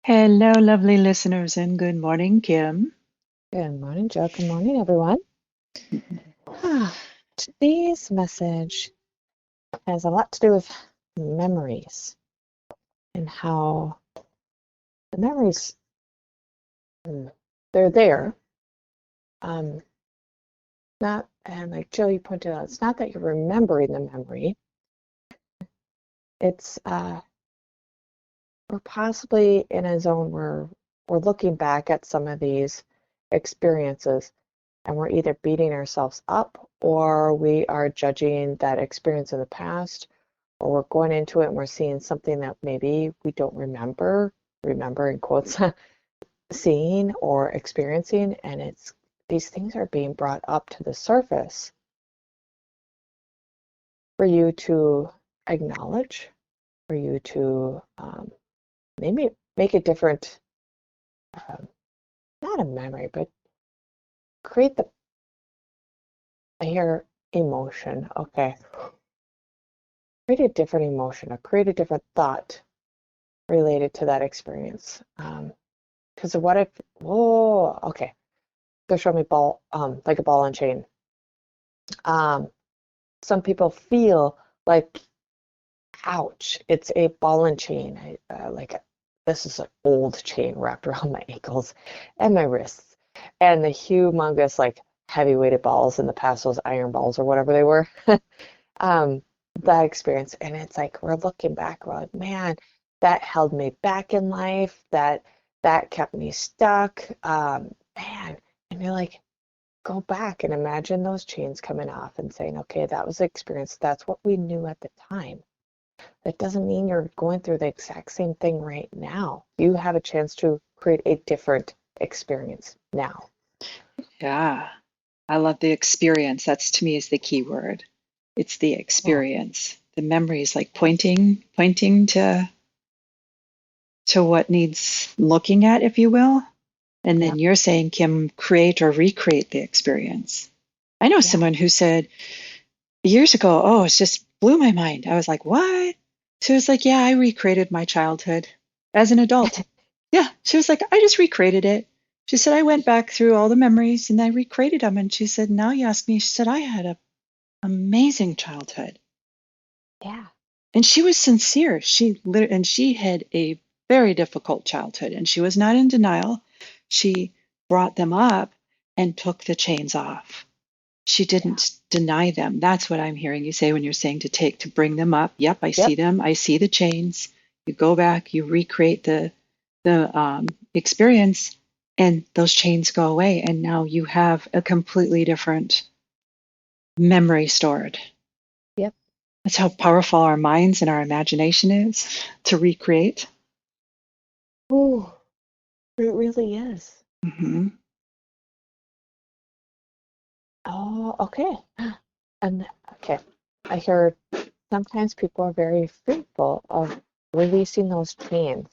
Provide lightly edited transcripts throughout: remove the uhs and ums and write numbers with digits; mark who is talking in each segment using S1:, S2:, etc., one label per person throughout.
S1: Hello, lovely listeners, and good morning, Kim.
S2: Good morning, Joe. Good morning, everyone. Today's message has a lot to do with memories and how the memories, they're there. Um, not, and like Jill, you pointed out, it's not that you're remembering the memory. It's we're possibly in a zone where we're looking back at some of these experiences and we're either beating ourselves up or we are judging that experience in the past, or we're going into it and we're seeing something that maybe we don't remember in quotes, seeing or experiencing, and it's these things are being brought up to the surface for you to acknowledge, for you to maybe make a different, um, not a memory, but create the, I hear emotion, okay, create a different emotion or create a different thought related to that experience. Because what if, oh, okay, they're showing me ball, like a ball and chain. Um, some people feel like, ouch, it's a ball and chain. This is an old chain wrapped around my ankles and my wrists, and the humongous, like heavy-weighted balls in the past, those iron balls or whatever they were. um, that experience, and it's like we're looking back, we're like, man, that held me back in life. That kept me stuck. Man, and you're like, go back and imagine those chains coming off and saying, okay, that was the experience. That's what we knew at the time. That doesn't mean you're going through the exact same thing right now. You have a chance to create a different experience now.
S1: Yeah, I love the experience. That's to me is the key word. It's the
S2: Yeah.
S1: experience. The memory is like pointing to what needs looking at, if you will. And
S2: Yeah.
S1: then you're saying, Kim, create or recreate the experience. I know
S2: Yeah.
S1: someone who said years ago, oh, it just blew my mind. I was like, what? She was like, yeah, I recreated my childhood as an adult. Yeah, she was like, I just recreated it. She said, I went back through all the memories and I recreated them. And she said, now you ask me, she said, I had an amazing childhood.
S2: Yeah.
S1: And she was sincere. And she had a very difficult childhood and she was not in denial. She brought them up and took the chains off. She
S2: Yeah.
S1: didn't deny them. That's what I'm hearing you say when you're saying to bring them up. Yep, I see
S2: Yep.
S1: them. I see the chains. You go back, you recreate the experience, and those chains go away, and now you have a completely different memory stored.
S2: Yep.
S1: That's how powerful our minds and our imagination is to recreate.
S2: Ooh, it really is.
S1: Hmm.
S2: Oh, okay. And okay, I heard sometimes people are very fearful of releasing those chains,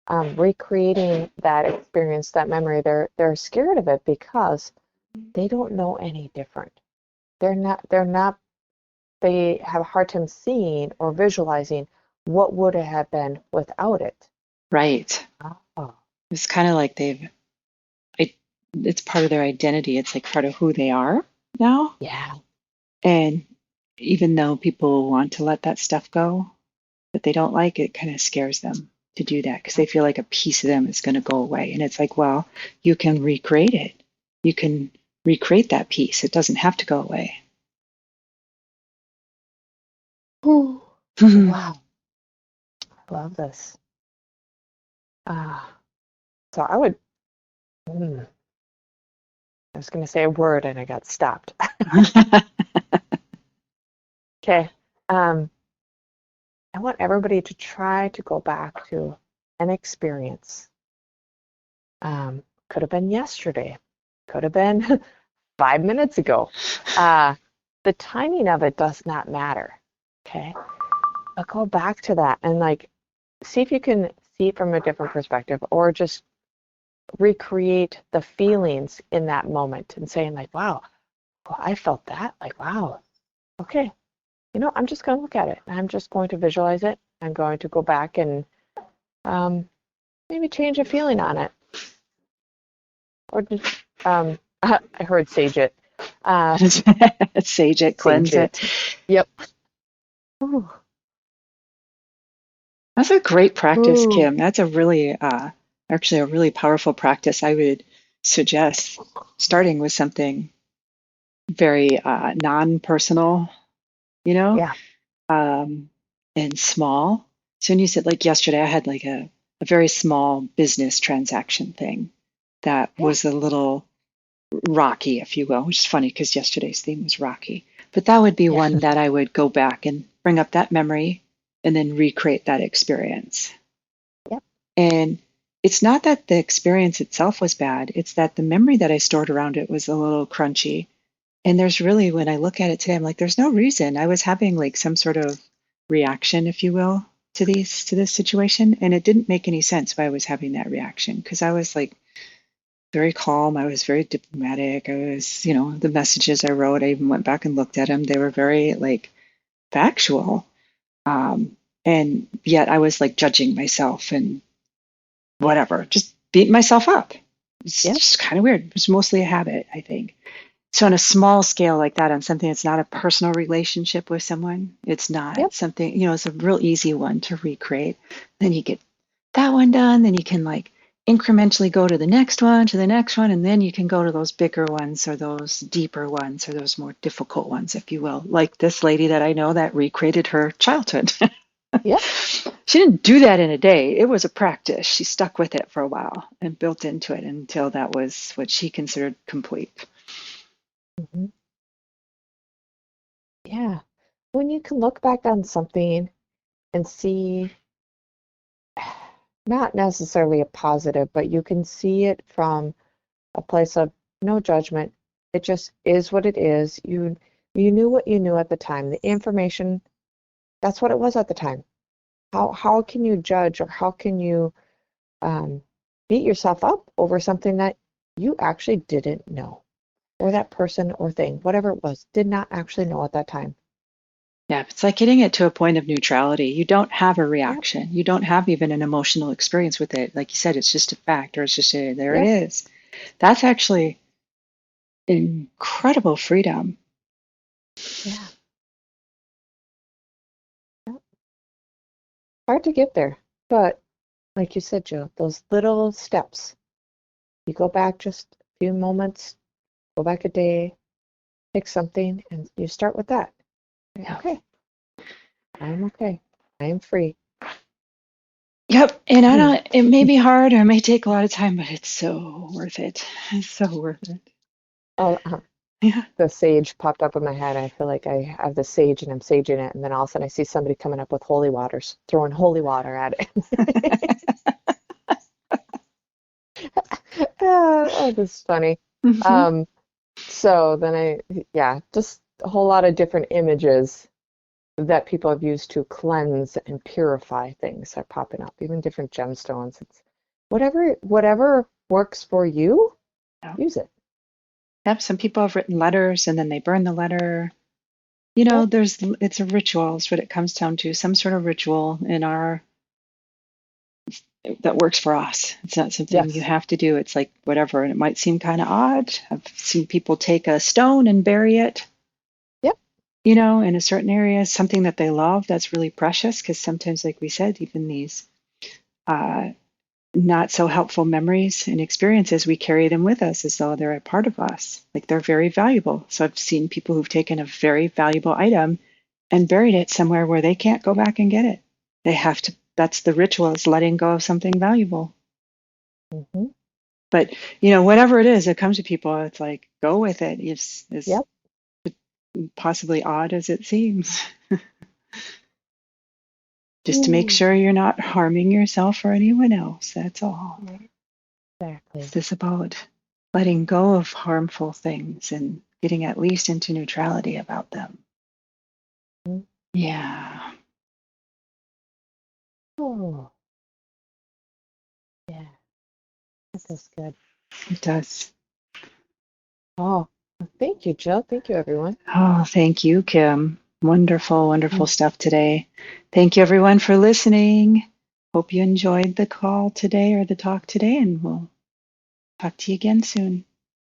S2: recreating that experience, that memory. They're scared of it because they don't know any different. They're not, they have a hard time seeing or visualizing what would it have been without it.
S1: Right.
S2: Oh,
S1: It's kind of like I, it's part of their identity. It's like part of who they are now.
S2: yeah.
S1: And even though people want to let that stuff go, that they don't like, it kind of scares them to do that because they feel like a piece of them is going to go away. And it's like, well, you can recreate it. You can recreate that piece. It doesn't have to go away.
S2: Ooh, wow. I love this. Ah, so I would, I was going to say a word and I got stopped. Okay. Um, I want everybody to try to go back to an experience. Could have been yesterday, could have been 5 minutes ago. Uh, the timing of it does not matter. Okay. But go back to that and like see if you can see it from a different perspective or just recreate the feelings in that moment and saying, like, wow, well, I felt that. Like, wow, okay. I'm just going to look at it. I'm just going to visualize it. I'm going to go back and um, maybe change a feeling on it, or just I heard sage it, uh,
S1: Sage it,
S2: sage
S1: cleanse it.
S2: it. Yep. Ooh.
S1: That's a great practice,
S2: Ooh.
S1: Kim. That's a really, actually a really powerful practice. I would suggest starting with something very non-personal, you know,
S2: Yeah.
S1: um, and small. So when you said like yesterday, I had like a very small business transaction thing that
S2: Yeah.
S1: was a little rocky, if you will, which is funny because yesterday's theme was rocky. But that would be
S2: Yeah.
S1: one that I would go back and bring up that memory and then recreate that experience.
S2: Yep.
S1: And it's not that the experience itself was bad, it's that the memory that I stored around it was a little crunchy. And there's really, when I look at it today, I'm like, there's no reason. I was having like some sort of reaction, if you will, to this situation. And it didn't make any sense why I was having that reaction because I was like very calm. I was very diplomatic. I was, the messages I wrote, I even went back and looked at them. They were very like factual. And yet I was like judging myself and whatever, just beating myself up. It's
S2: Yep.
S1: just kind of weird. It's mostly a habit, I think. So on a small scale like that, on something that's not a personal relationship with someone, it's not
S2: Yep.
S1: something, it's a real easy one to recreate. Then you get that one done, then you can like incrementally go to the next one, and then you can go to those bigger ones or those deeper ones or those more difficult ones, if you will. Like this lady that I know that recreated her childhood.
S2: Yep.
S1: She didn't do that in a day. It was a practice. She stuck with it for a while and built into it until that was what she considered complete.
S2: Hmm. Yeah. When you can look back on something and see not necessarily a positive, but you can see it from a place of no judgment. It just is what it is. You knew what you knew at the time. The information, that's what it was at the time. How can you judge, or how can you um, beat yourself up over something that you actually didn't know, or that person or thing, whatever it was, did not actually know at that time?
S1: Yeah, it's like getting it to a point of neutrality. You don't have a
S2: Yep.
S1: reaction. You don't have even an emotional experience with it. Like you said, it's just a fact, or it's just there it
S2: Yep.
S1: is. That's actually incredible freedom.
S2: Yeah. Yep. Hard to get there, but like you said, Joe, those little steps. You go back just a few moments, go back a day, pick something, and you start with that.
S1: Yeah.
S2: Okay, I'm okay. I am free.
S1: Yep. And I
S2: Hmm.
S1: don't, it may be hard or it may take a lot of time, but it's so worth it. It's so worth it.
S2: Oh,
S1: Yeah.
S2: the sage popped up in my head. I feel like I have the sage and I'm saging it, and then all of a sudden I see somebody coming up with holy waters, throwing holy water at it. Oh, this is funny.
S1: Hmm.
S2: Um, so then yeah, just a whole lot of different images that people have used to cleanse and purify things are popping up, even different gemstones. It's whatever works for you,
S1: Yeah.
S2: use it.
S1: Yep. Some people have written letters and then they burn the letter.
S2: Yep.
S1: It's a ritual, is what it comes down to. Some sort of ritual in our that works for us. It's not something you
S2: Yes.
S1: have to do. It's like whatever. And it might seem kind of odd. I've seen people take a stone and bury it,
S2: Yep.
S1: in a certain area, something that they love that's really precious. Because sometimes, like we said, even these uh, not so helpful memories and experiences, we carry them with us as though they're a part of us. Like they're very valuable. So I've seen people who've taken a very valuable item and buried it somewhere where they can't go back and get it. They have to, that's the ritual, is letting go of something valuable.
S2: Hmm.
S1: But whatever it is that comes to people, it's like go with it. It's as
S2: Yep.
S1: possibly odd as it seems. Just to make
S2: Ooh.
S1: sure you're not harming yourself or anyone else. That's all.
S2: Right.
S1: Is
S2: Exactly.
S1: this about letting go of harmful things and getting at least into neutrality about them?
S2: Mhm.
S1: Yeah,
S2: Oh, yeah, that feels good.
S1: it does.
S2: Oh, thank you, Jill. Thank you, everyone.
S1: Oh, thank you, Kim. Wonderful, wonderful
S2: Mm.
S1: stuff today. Thank you, everyone, for listening. Hope you enjoyed the call today or the talk today, and we'll talk to you again soon.